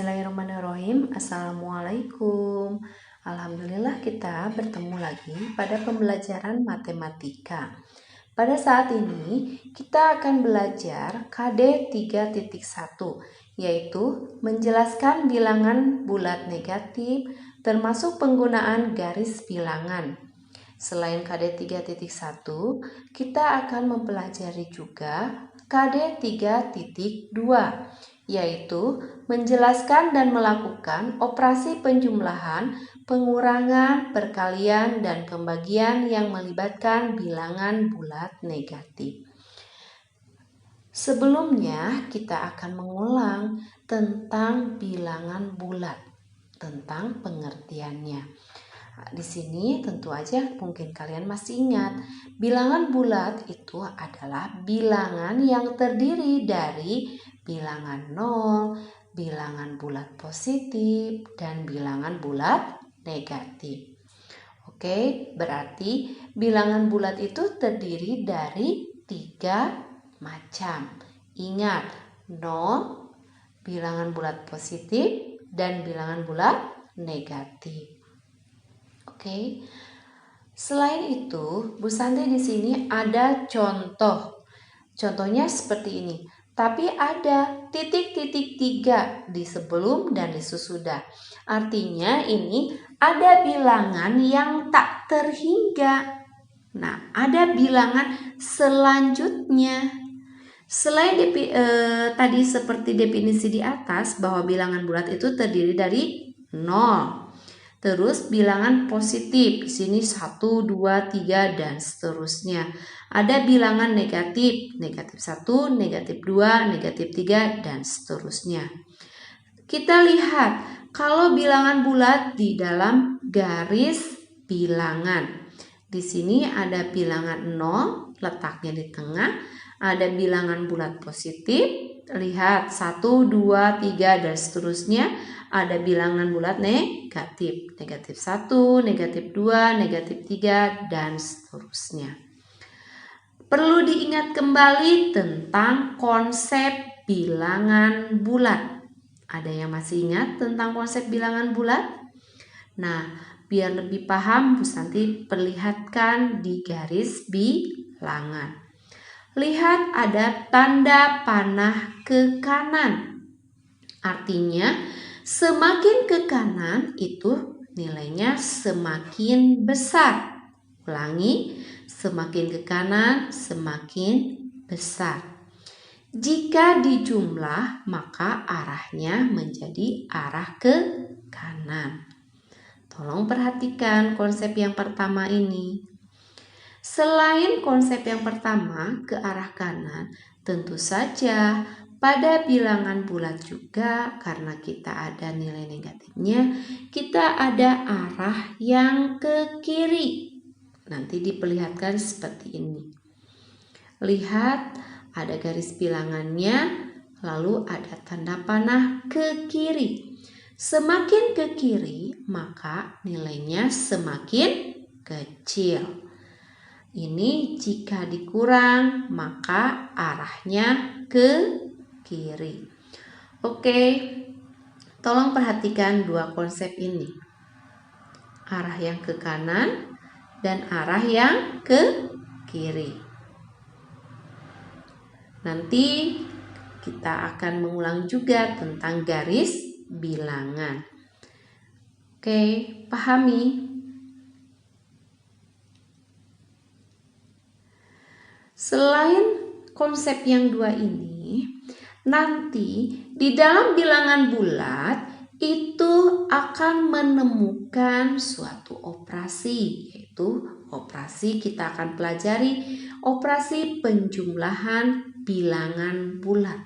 Bismillahirrahmanirrahim. Assalamualaikum. Alhamdulillah kita bertemu lagi pada pembelajaran matematika. Pada saat ini kita akan belajar KD 3.1, yaitu menjelaskan bilangan bulat negatif termasuk penggunaan garis bilangan. Selain KD 3.1, kita akan mempelajari juga KD 3.2, yaitu menjelaskan dan melakukan operasi penjumlahan, pengurangan, perkalian, dan pembagian yang melibatkan bilangan bulat negatif. Sebelumnya kita akan mengulang tentang bilangan bulat, tentang pengertiannya. Di sini tentu aja mungkin kalian masih ingat, bilangan bulat itu adalah bilangan yang terdiri dari bilangan 0, bilangan bulat positif, dan bilangan bulat negatif. Oke, berarti bilangan bulat itu terdiri dari 3 macam. Ingat, 0, bilangan bulat positif, dan bilangan bulat negatif. Oke. Selain itu, Bu Santi di sini ada contoh. Contohnya seperti ini. Tapi ada titik-titik 3 di sebelum dan di sesudah. Artinya ini ada bilangan yang tak terhingga. Nah, ada bilangan selanjutnya. Selain tadi seperti definisi di atas bahwa bilangan bulat itu terdiri dari 0. Terus bilangan positif, di sini 1, 2, 3 dan seterusnya. Ada bilangan negatif, negatif 1, negatif 2, negatif 3 dan seterusnya. Kita lihat kalau bilangan bulat di dalam garis bilangan. Di sini ada bilangan 0, letaknya di tengah. Ada bilangan bulat positif, lihat 1, 2, 3 dan seterusnya. Ada bilangan bulat negatif, negatif 1, negatif 2, negatif 3 dan seterusnya. Perlu diingat kembali tentang konsep bilangan bulat. Ada yang masih ingat tentang konsep bilangan bulat? Nah, biar lebih paham, Bu Santi perlihatkan di garis bilangan. Lihat ada tanda panah ke kanan. Artinya semakin ke kanan itu nilainya semakin besar. Ulangi, semakin ke kanan semakin besar. Jika dijumlah maka arahnya menjadi arah ke kanan. Tolong perhatikan konsep yang pertama ini. Selain konsep yang pertama ke arah kanan, tentu saja pada bilangan bulat juga karena kita ada nilai negatifnya, kita ada arah yang ke kiri. Nanti diperlihatkan seperti ini. Lihat, ada garis bilangannya, lalu ada tanda panah ke kiri. Semakin ke kiri, maka nilainya semakin kecil. Ini jika dikurang, maka arahnya ke kiri. Oke, tolong perhatikan dua konsep ini. Arah yang ke kanan dan arah yang ke kiri. Nanti kita akan mengulang juga tentang garis bilangan. Oke, pahami. Selain konsep yang dua ini, nanti di dalam bilangan bulat itu akan menemukan suatu operasi, yaitu operasi kita akan pelajari operasi penjumlahan bilangan bulat.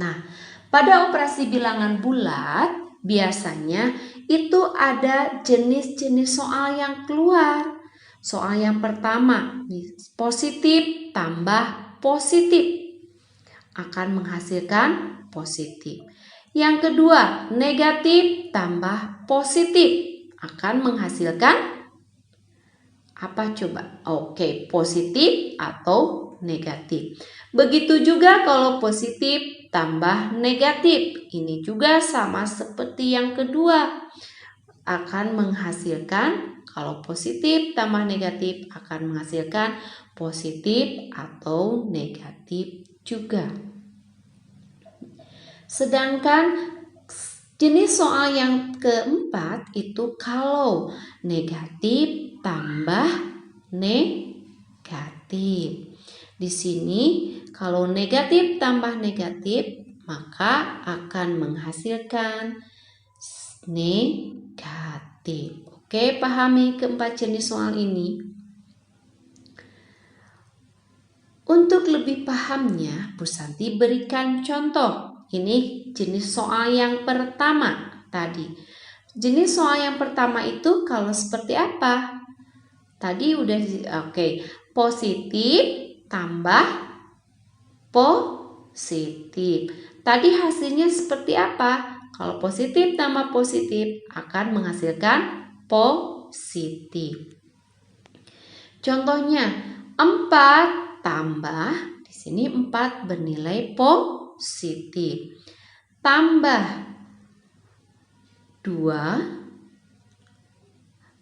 Nah, pada operasi bilangan bulat biasanya itu ada jenis-jenis soal yang keluar. Soal yang pertama, positif tambah positif akan menghasilkan positif. Yang kedua, negatif tambah positif akan menghasilkan apa coba? Oke, positif atau negatif. Begitu juga kalau positif tambah negatif. Ini juga sama seperti yang kedua. Akan menghasilkan, kalau positif tambah negatif akan menghasilkan positif atau negatif juga. Sedangkan jenis soal yang keempat itu kalau negatif tambah negatif. Di sini kalau negatif tambah negatif maka akan menghasilkan negatif. Oke, pahami keempat jenis soal ini. Untuk lebih pahamnya, Bu Santi berikan contoh. Ini jenis soal yang pertama tadi. Jenis soal yang pertama itu kalau seperti apa? Tadi udah positif tambah positif. Tadi hasilnya seperti apa? Kalau positif tambah positif akan menghasilkan positif. Contohnya 4 tambah, di sini 4 bernilai positif. Tambah 2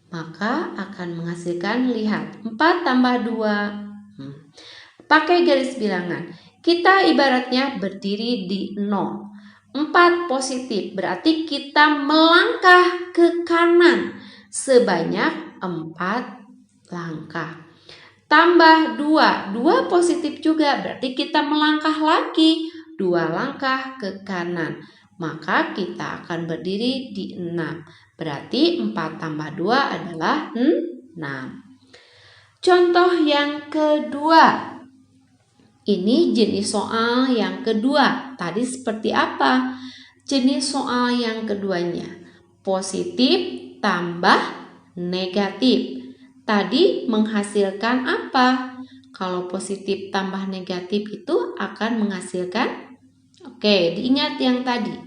maka akan menghasilkan, lihat, 4 tambah 2. Pakai garis bilangan. Kita ibaratnya berdiri di 0. 4 positif berarti kita melangkah ke kanan sebanyak 4 langkah. Tambah 2, 2 positif juga berarti kita melangkah lagi 2 langkah ke kanan. Maka kita akan berdiri di 6. Berarti 4 tambah 2 adalah 6. Contoh yang kedua. Ini jenis soal yang kedua. Tadi seperti apa? Jenis soal yang keduanya. Positif tambah negatif. Tadi menghasilkan apa? Kalau positif tambah negatif itu akan menghasilkan, diingat yang tadi.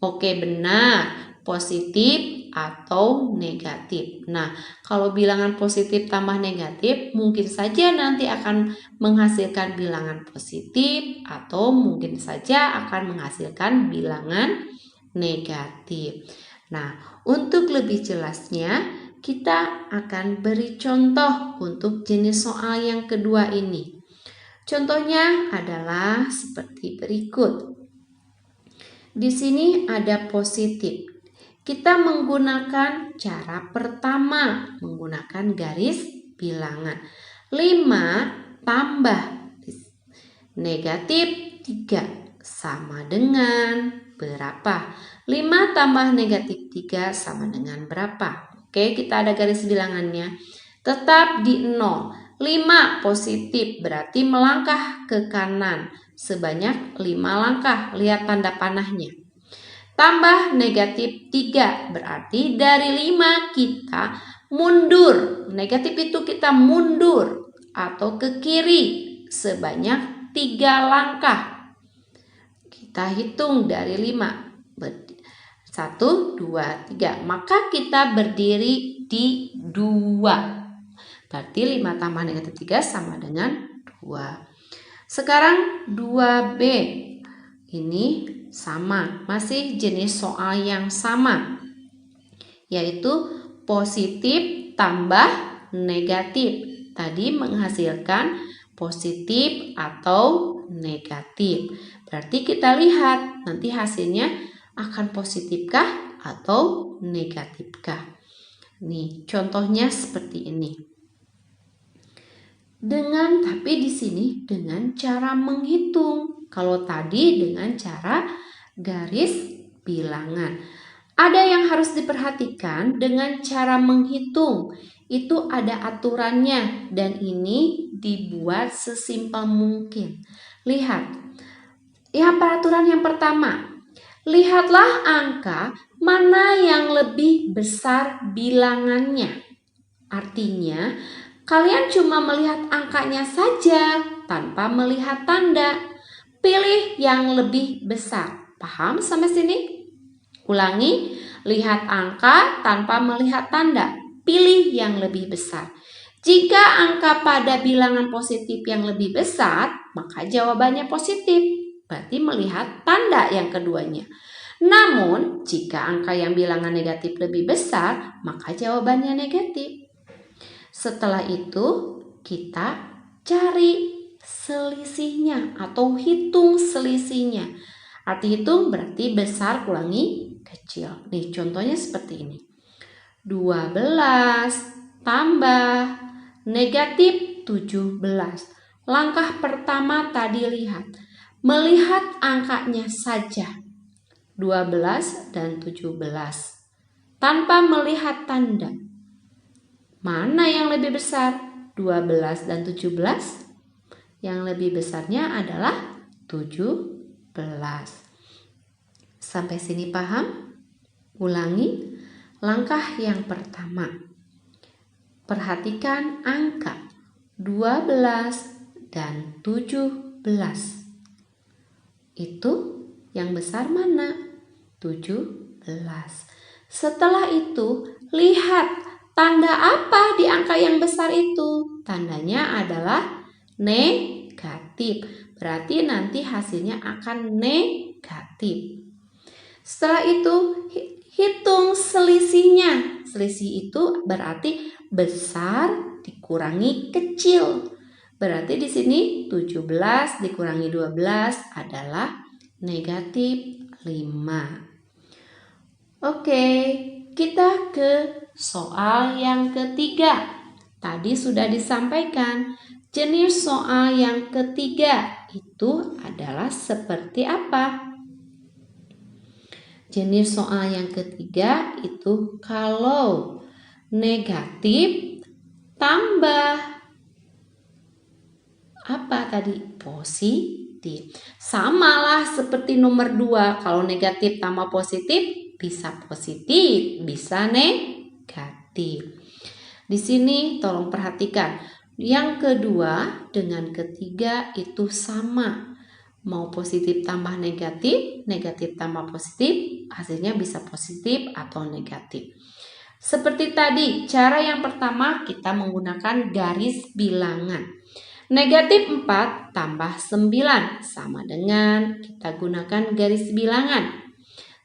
Benar. Positif atau negatif. Nah, kalau bilangan positif tambah negatif mungkin saja nanti akan menghasilkan bilangan positif atau mungkin saja akan menghasilkan bilangan negatif. Nah, untuk lebih jelasnya kita akan beri contoh untuk jenis soal yang kedua ini. Contohnya adalah seperti berikut. Di sini ada positif. Kita menggunakan cara pertama, menggunakan garis bilangan. 5 tambah negatif 3 sama dengan berapa? 5 tambah negatif 3 sama dengan berapa? Kita ada garis bilangannya. Tetap di 0. 5 positif berarti melangkah ke kanan sebanyak 5 langkah. Lihat tanda panahnya. Tambah negatif 3 berarti dari 5 kita mundur. Negatif itu kita mundur atau ke kiri sebanyak 3 langkah. Kita hitung dari 5. 1, 2, 3. Maka kita berdiri di 2. Berarti 5 tambah negatif 3 sama dengan 2. Sekarang 2B. Ini sama, masih jenis soal yang sama, yaitu positif tambah negatif. Tadi menghasilkan positif atau negatif. Berarti kita lihat nanti hasilnya akan positifkah atau negatifkah. Nih, contohnya seperti ini. Tapi di sini dengan cara menghitung. Kalau tadi dengan cara garis bilangan. Ada yang harus diperhatikan dengan cara menghitung. Itu ada aturannya dan ini dibuat sesimpel mungkin. Lihat. Peraturan yang pertama. Lihatlah angka mana yang lebih besar bilangannya. Artinya, kalian cuma melihat angkanya saja tanpa melihat tanda. Pilih yang lebih besar. Paham sampai sini? Ulangi, lihat angka tanpa melihat tanda. Pilih yang lebih besar. Jika angka pada bilangan positif yang lebih besar, maka jawabannya positif. Berarti melihat tanda yang keduanya. Namun, jika angka yang bilangan negatif lebih besar, maka jawabannya negatif. Setelah itu, kita cari selisihnya atau hitung selisihnya. Arti hitung berarti besar kurangi kecil. Nih, contohnya seperti ini. 12 tambah negatif 17. Langkah pertama tadi melihat angkanya saja, 12 dan 17, tanpa melihat tanda. Mana yang lebih besar? 12 dan 17? Yang lebih besarnya adalah 17. Sampai sini paham? Ulangi. Langkah yang pertama, perhatikan angka 12 dan 17. Itu yang besar mana? 17. Setelah itu, lihat tanda apa di angka yang besar itu? Tandanya adalah negatif. Berarti nanti hasilnya akan negatif. Setelah itu, hitung selisihnya. Selisih itu berarti besar dikurangi kecil. Berarti di sini 17 dikurangi 12 adalah negatif 5. Oke, kita ke soal yang ketiga. Tadi sudah disampaikan, jenis soal yang ketiga itu adalah seperti apa? Jenis soal yang ketiga itu kalau negatif tambah apa tadi? Positif. Samalah seperti nomor 2. Kalau negatif tambah positif bisa positif, bisa negatif. Di sini tolong perhatikan. Yang kedua dengan ketiga itu sama. Mau positif tambah negatif, negatif tambah positif, hasilnya bisa positif atau negatif. Seperti tadi, cara yang pertama kita menggunakan garis bilangan. Negatif 4 tambah 9 sama dengan kita gunakan garis bilangan.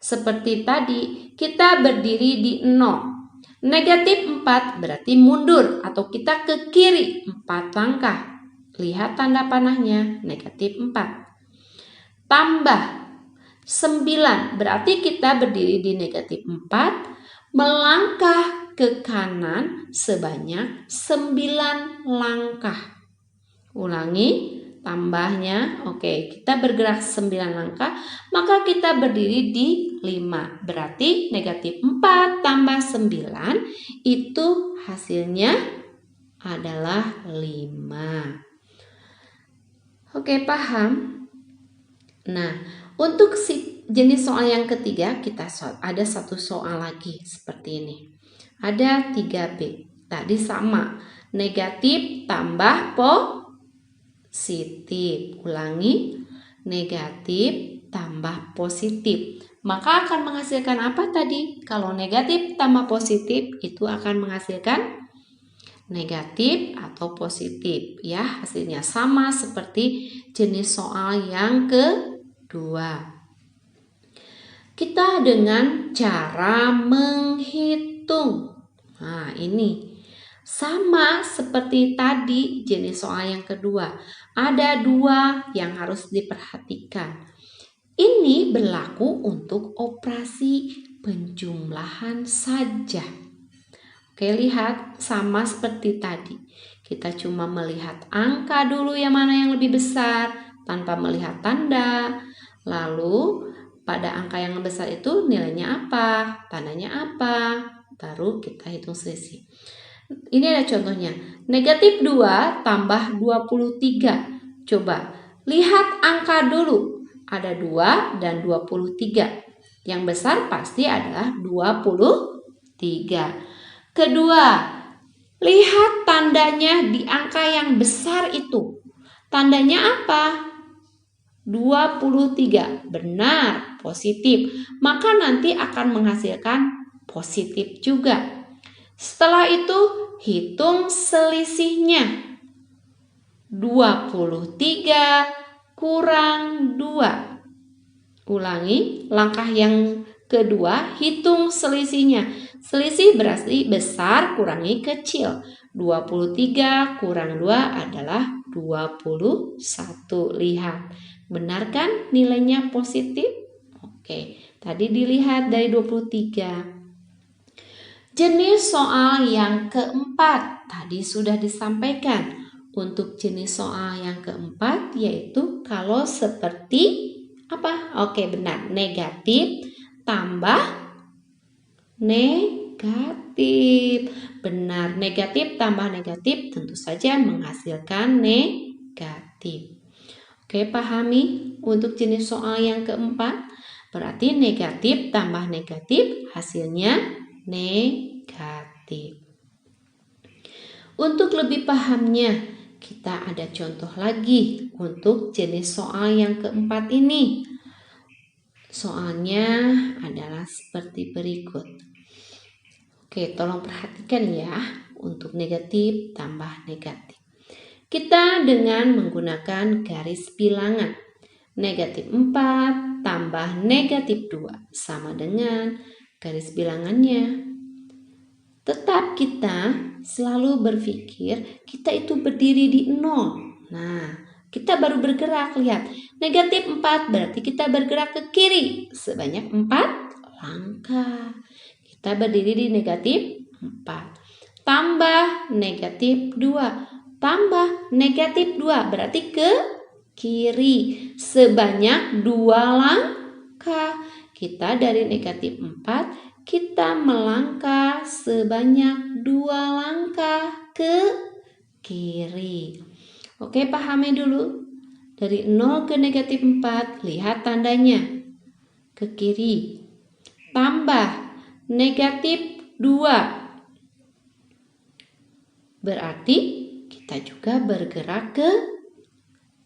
Seperti tadi, kita berdiri di 0. Negatif 4 berarti mundur atau kita ke kiri 4 langkah. Lihat tanda panahnya, negatif 4. Tambah 9 berarti kita berdiri di negatif 4, melangkah ke kanan sebanyak 9 langkah. Ulangi tambahnya. Oke, kita bergerak 9 langkah, maka kita berdiri di 5. Berarti negatif 4 tambah 9 itu hasilnya adalah 5. Oke, paham? Nah, untuk jenis soal yang ketiga kita ada satu soal lagi seperti ini. Ada 3B. Tadi sama, negatif tambah positif. Ulangi, negatif tambah positif. Maka akan menghasilkan apa tadi? Kalau negatif tambah positif itu akan menghasilkan negatif atau positif, ya, hasilnya sama seperti jenis soal yang kedua. Kita dengan cara menghitung. Nah, ini sama seperti tadi jenis soal yang kedua. Ada 2 yang harus diperhatikan. Ini berlaku untuk operasi penjumlahan saja. Oke, lihat sama seperti tadi. Kita cuma melihat angka dulu yang mana yang lebih besar tanpa melihat tanda. Lalu pada angka yang besar itu nilainya apa, tandanya apa, baru kita hitung selisih. Ini ada contohnya. Negatif 2 tambah 23. Coba lihat angka dulu. Ada 2 dan 23. Yang besar pasti adalah 23. Kedua, lihat tandanya di angka yang besar itu. Tandanya apa? 23. Benar, positif. Maka nanti akan menghasilkan positif juga. Setelah itu, hitung selisihnya. 23 kurang 2. Ulangi, langkah yang kedua, hitung selisihnya. Selisih berarti besar kurangi kecil. 23 kurang 2 adalah 21. Lihat, benar kan nilainya positif? Oke, tadi dilihat dari 23. Jenis soal yang keempat tadi sudah disampaikan. Untuk jenis soal yang keempat yaitu kalau seperti apa? Oke, benar. Negatif tambah negatif. Benar, negatif tambah negatif tentu saja menghasilkan negatif. Oke, pahami untuk jenis soal yang keempat. Berarti negatif tambah negatif hasilnya negatif. Untuk lebih pahamnya, kita ada contoh lagi untuk jenis soal yang keempat ini. Soalnya adalah seperti berikut. Oke, tolong perhatikan ya untuk negatif tambah negatif. Kita dengan menggunakan garis bilangan. Negatif 4 tambah negatif 2 sama dengan garis bilangannya. Tetap kita selalu berpikir kita itu berdiri di 0. Nah, kita baru bergerak, lihat. Negatif 4 berarti kita bergerak ke kiri sebanyak 4 langkah. Kita berdiri di negatif 4. Tambah negatif 2. Tambah negatif 2 berarti ke kiri sebanyak 2 langkah. Kita dari negatif 4 kita melangkah sebanyak 2 langkah ke kiri. Oke, pahami dulu. Dari 0 ke negatif 4, lihat tandanya. Ke kiri. Tambah negatif 2. Berarti kita juga bergerak ke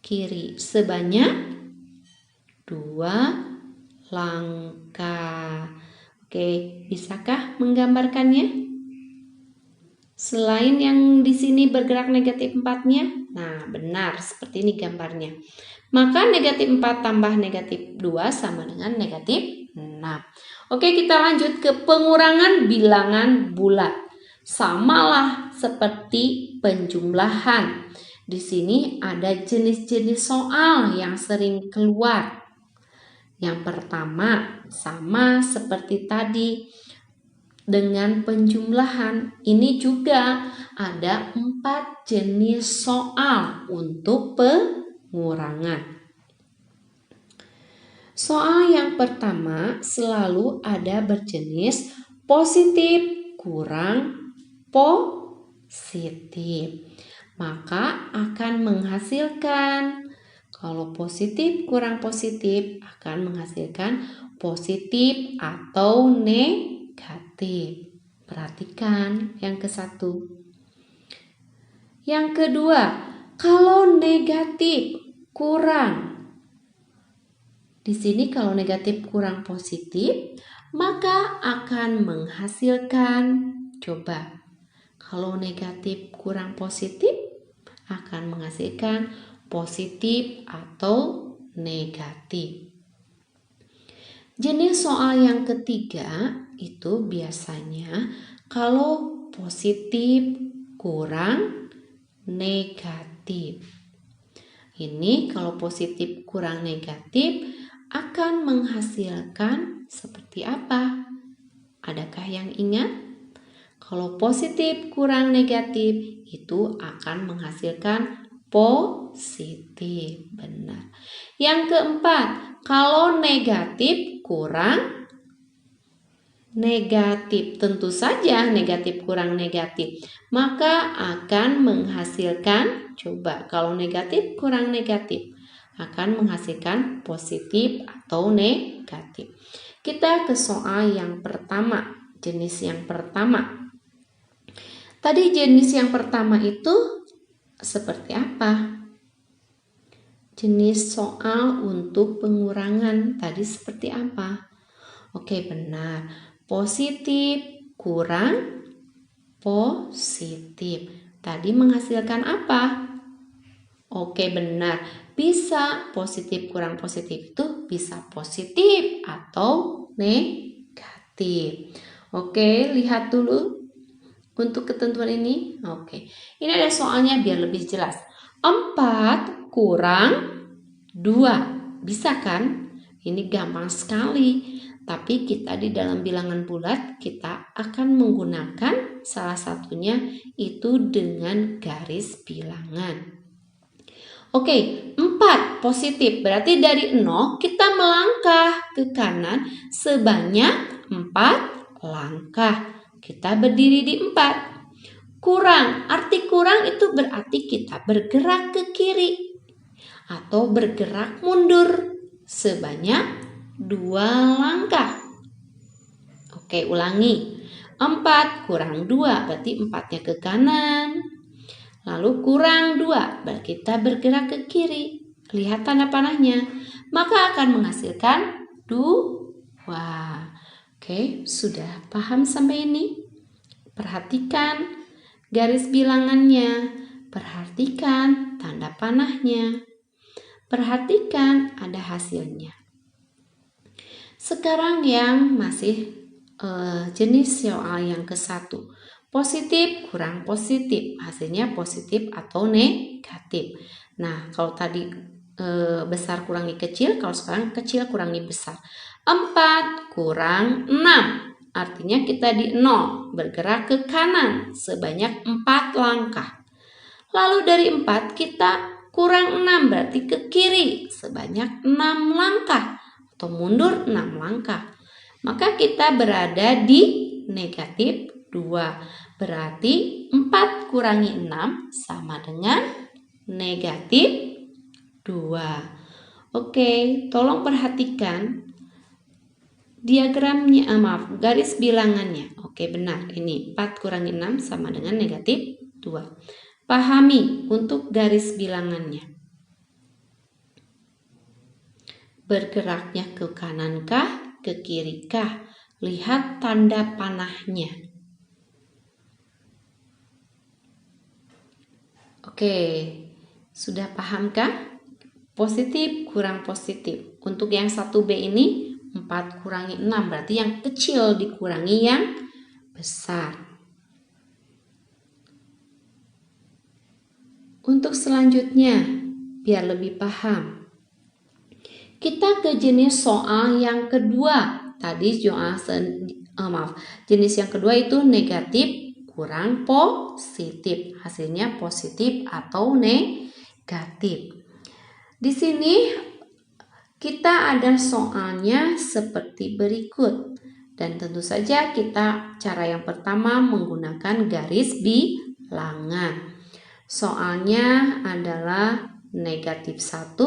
kiri sebanyak 2 langkah. Oke, bisakah menggambarkannya? Selain yang di sini bergerak negatif 4-nya, nah benar seperti ini gambarnya. Maka negatif 4 tambah negatif 2 sama dengan negatif 6. Oke, kita lanjut ke pengurangan bilangan bulat. Samalah seperti penjumlahan. Di sini ada jenis-jenis soal yang sering keluar. Yang pertama, sama seperti tadi dengan penjumlahan. Ini juga ada 4 jenis soal untuk pengurangan. Soal yang pertama selalu ada berjenis positif kurang positif. Maka akan menghasilkan, kalau positif kurang positif akan menghasilkan positif atau negatif. Perhatikan yang ke satu. Yang kedua, kalau negatif kurang. Di sini kalau negatif kurang positif, maka akan menghasilkan, coba. Kalau negatif kurang positif akan menghasilkan positif atau negatif. Jenis soal yang ketiga itu biasanya kalau positif kurang negatif. Ini kalau positif kurang negatif akan menghasilkan seperti apa? Adakah yang ingat? Kalau positif kurang negatif itu akan menghasilkan positif. Benar. Yang keempat, kalau negatif kurang negatif, tentu saja negatif kurang negatif, maka akan menghasilkan, coba kalau negatif kurang negatif akan menghasilkan positif atau negatif. Kita ke soal yang pertama, jenis yang pertama. Tadi jenis yang pertama itu seperti apa? Jenis soal untuk pengurangan tadi seperti apa? Oke, benar. Positif kurang positif. Tadi menghasilkan apa? Oke, benar. Bisa positif kurang positif itu bisa positif atau negatif. Oke, lihat dulu untuk ketentuan ini. Oke, ini ada soalnya biar lebih jelas. 4 kurang 2. Bisa kan? Ini gampang sekali. Tapi kita di dalam bilangan bulat kita akan menggunakan salah satunya itu dengan garis bilangan. Oke, 4 positif. Berarti dari 0 kita melangkah ke kanan sebanyak 4 langkah. Kita berdiri di 4. Kurang, arti kurang itu berarti kita bergerak ke kiri atau bergerak mundur sebanyak 2 langkah. Oke, ulangi. 4 kurang 2 berarti 4-nya ke kanan. Lalu kurang 2, berarti kita bergerak ke kiri. Lihat tanda panahnya. Maka akan menghasilkan 2. Oke, sudah paham sampai ini? Perhatikan garis bilangannya. Perhatikan tanda panahnya. Perhatikan ada hasilnya. Sekarang yang masih jenis soal yang ke-1. Positif kurang positif, hasilnya positif atau negatif. Nah, kalau tadi besar kurangi kecil, kalau sekarang kecil kurangi besar. 4 kurang 6, artinya kita di 0, bergerak ke kanan sebanyak 4 langkah. Lalu dari 4 kita kurang 6, berarti ke kiri sebanyak 6 langkah atau mundur 6 langkah. Maka kita berada di negatif 2. Berarti 4 kurangi 6 sama dengan negatif 2. Oke, tolong perhatikan diagramnya, garis bilangannya. Oke, benar. Ini 4 kurangi 6 sama dengan negatif 2. Pahami untuk garis bilangannya. Bergeraknya ke kanankah, ke kirikah? Lihat tanda panahnya. Oke, sudah pahamkah? Positif kurang positif. Untuk yang 1B ini 4 kurangi 6 berarti yang kecil dikurangi yang besar. Untuk selanjutnya, biar lebih paham, kita ke jenis soal yang kedua. Tadi jenis yang kedua itu negatif kurang positif. Hasilnya positif atau negatif. Di sini kita ada soalnya seperti berikut. Dan tentu saja cara yang pertama menggunakan garis bilangan. Soalnya adalah negatif 1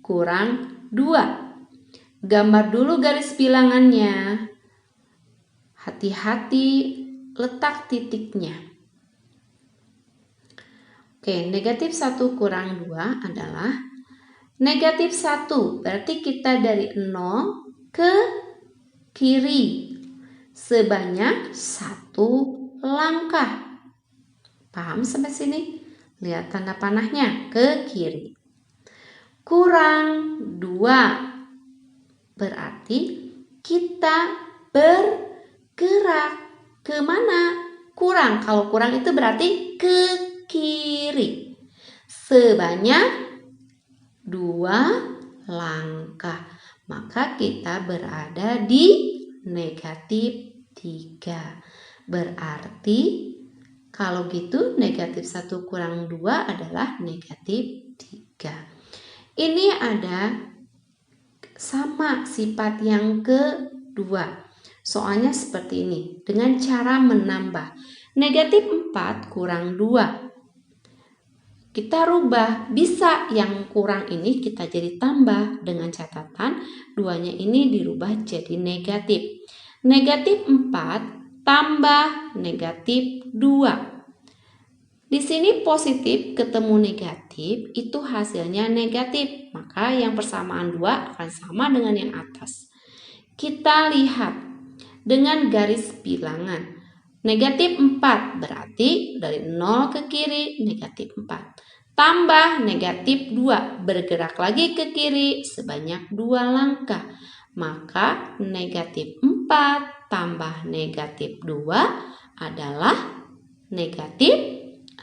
kurang 2. Gambar dulu garis bilangannya. Hati-hati letak titiknya. Oke, negatif 1 kurang 2 adalah negatif 1. Berarti kita dari 0 ke kiri sebanyak 1 langkah. Paham sampai sini? Lihat tanda panahnya ke kiri. Kurang 2. Berarti kita bergerak ke mana? Kurang. Kalau kurang itu berarti ke kiri. Sebanyak 2 langkah. Maka kita berada di negatif 3. Berarti kalau gitu negatif 1 kurang 2 adalah negatif 3. Ini ada sama sifat yang kedua. Soalnya seperti ini, dengan cara menambah. Negatif 4 kurang 2. Kita rubah, bisa yang kurang ini kita jadi tambah dengan catatan 2-nya ini dirubah jadi negatif. Negatif 4 tambah negatif 2. Di sini positif ketemu negatif, itu hasilnya negatif. Maka yang persamaan 2 akan sama dengan yang atas. Kita lihat dengan garis bilangan. Negatif 4, berarti dari 0 ke kiri negatif 4. Tambah negatif 2, bergerak lagi ke kiri sebanyak 2 langkah. Maka negatif 4 tambah negatif 2 adalah negatif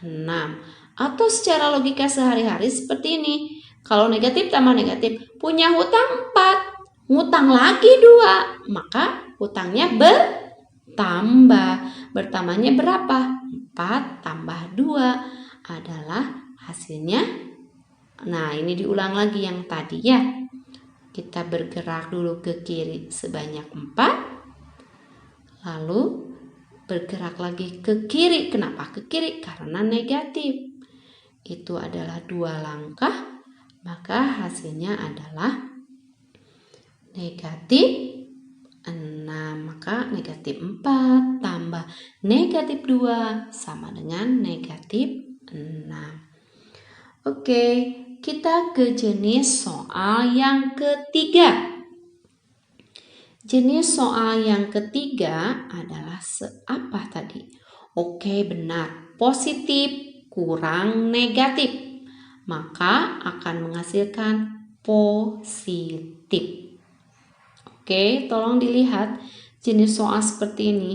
6. Atau secara logika sehari-hari seperti ini. Kalau negatif tambah negatif, punya hutang 4, ngutang lagi 2, maka hutangnya bertambah. Bertambahnya berapa? 4 tambah 2 adalah hasilnya. Nah, ini diulang lagi yang tadi ya. Kita bergerak dulu ke kiri sebanyak 4. Lalu bergerak lagi ke kiri. Kenapa ke kiri? Karena negatif. Itu adalah 2 langkah. Maka hasilnya adalah negatif 6. Maka negatif 4 tambah negatif 2 sama dengan negatif 6. Oke, kita ke jenis soal yang ketiga. Jenis soal yang ketiga adalah apa tadi? Oke, benar. Positif kurang negatif. Maka akan menghasilkan positif. Oke, tolong dilihat jenis soal seperti ini.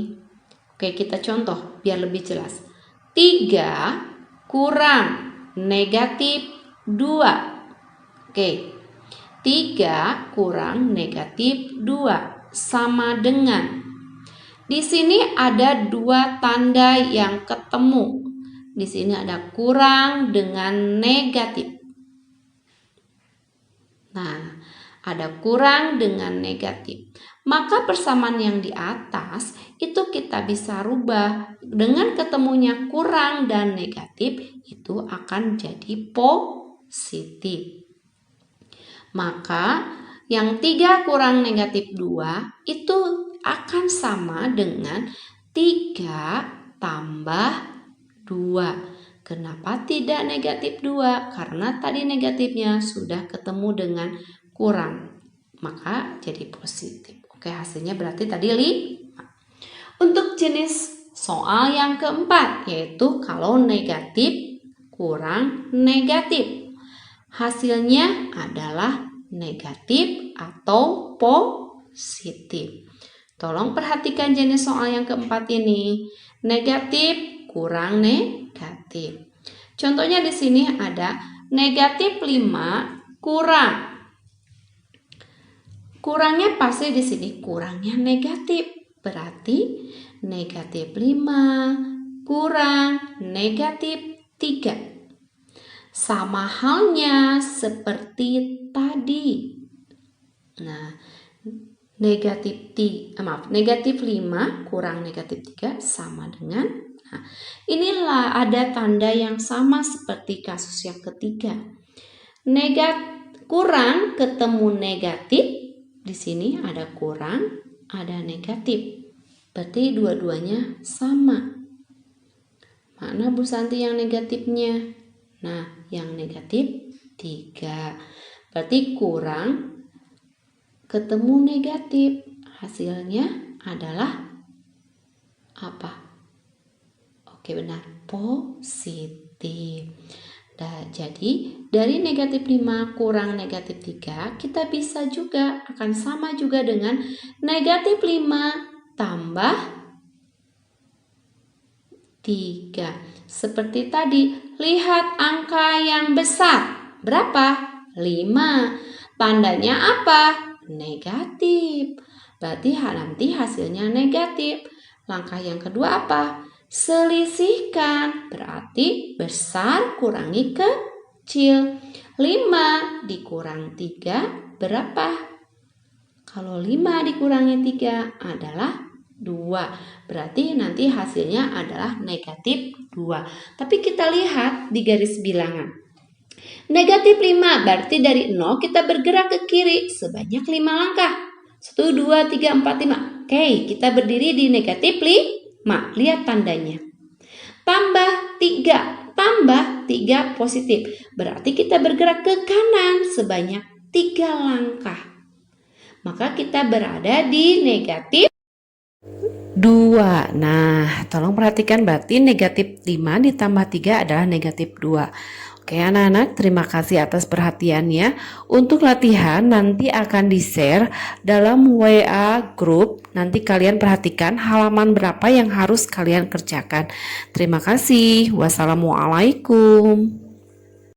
Oke, kita contoh biar lebih jelas. 3 kurang negatif 2. Oke, 3 kurang negatif 2 sama dengan. Di sini ada 2 tanda yang ketemu. Di sini ada kurang dengan negatif. Nah, ada kurang dengan negatif. Maka persamaan yang di atas itu kita bisa rubah. Dengan ketemunya kurang dan negatif itu akan jadi positif. Maka yang 3 kurang negatif 2 itu akan sama dengan 3 tambah 2. Kenapa tidak negatif 2? Karena tadi negatifnya sudah ketemu dengan kurang. Maka jadi positif. Oke, hasilnya berarti tadi 5. Untuk jenis soal yang keempat, yaitu kalau negatif kurang negatif. Hasilnya adalah negatif atau positif. Tolong perhatikan jenis soal yang keempat ini. Negatif kurang negatif. Contohnya di sini ada negatif 5 kurang. Kurangnya pasti di sini kurangnya negatif. Berarti negatif 5 kurang negatif 3. Sama halnya seperti tadi. Nah, negatif 5 kurang negatif 3 sama dengan. Nah, inilah ada tanda yang sama seperti kasus yang ketiga. Kurang ketemu negatif. Di sini ada kurang, ada negatif. Berarti dua-duanya sama. Mana Bu Santi yang negatifnya? Nah, yang negatif 3. Berarti kurang ketemu negatif. Hasilnya adalah apa? Oke, benar. Positif. Nah, jadi dari negatif 5 kurang negatif 3, kita bisa juga akan sama juga dengan negatif 5 tambah 3. Seperti tadi, lihat angka yang besar. Berapa? 5. Tandanya apa? Negatif. Berarti nanti hasilnya negatif. Langkah yang kedua apa? Selisihkan. Berarti besar kurangi kecil. 5 dikurang 3 berapa? Kalau 5 dikurangi 3 adalah 2. Berarti nanti hasilnya adalah negatif 2. Tapi kita lihat di garis bilangan. Negatif 5 berarti dari 0 kita bergerak ke kiri sebanyak 5 langkah. 1, 2, 3, 4, 5. Oke, kita berdiri di negatif 5. Lihat tandanya. Tambah 3 positif. Berarti kita bergerak ke kanan sebanyak 3 langkah. Maka kita berada di negatif 2. Nah, Tolong perhatikan berarti negatif 5 ditambah 3 adalah negatif 2. Oke anak-anak, terima kasih atas perhatiannya. Untuk latihan nanti akan di-share dalam WA group. Nanti kalian perhatikan halaman berapa yang harus kalian kerjakan. Terima kasih. Wassalamualaikum.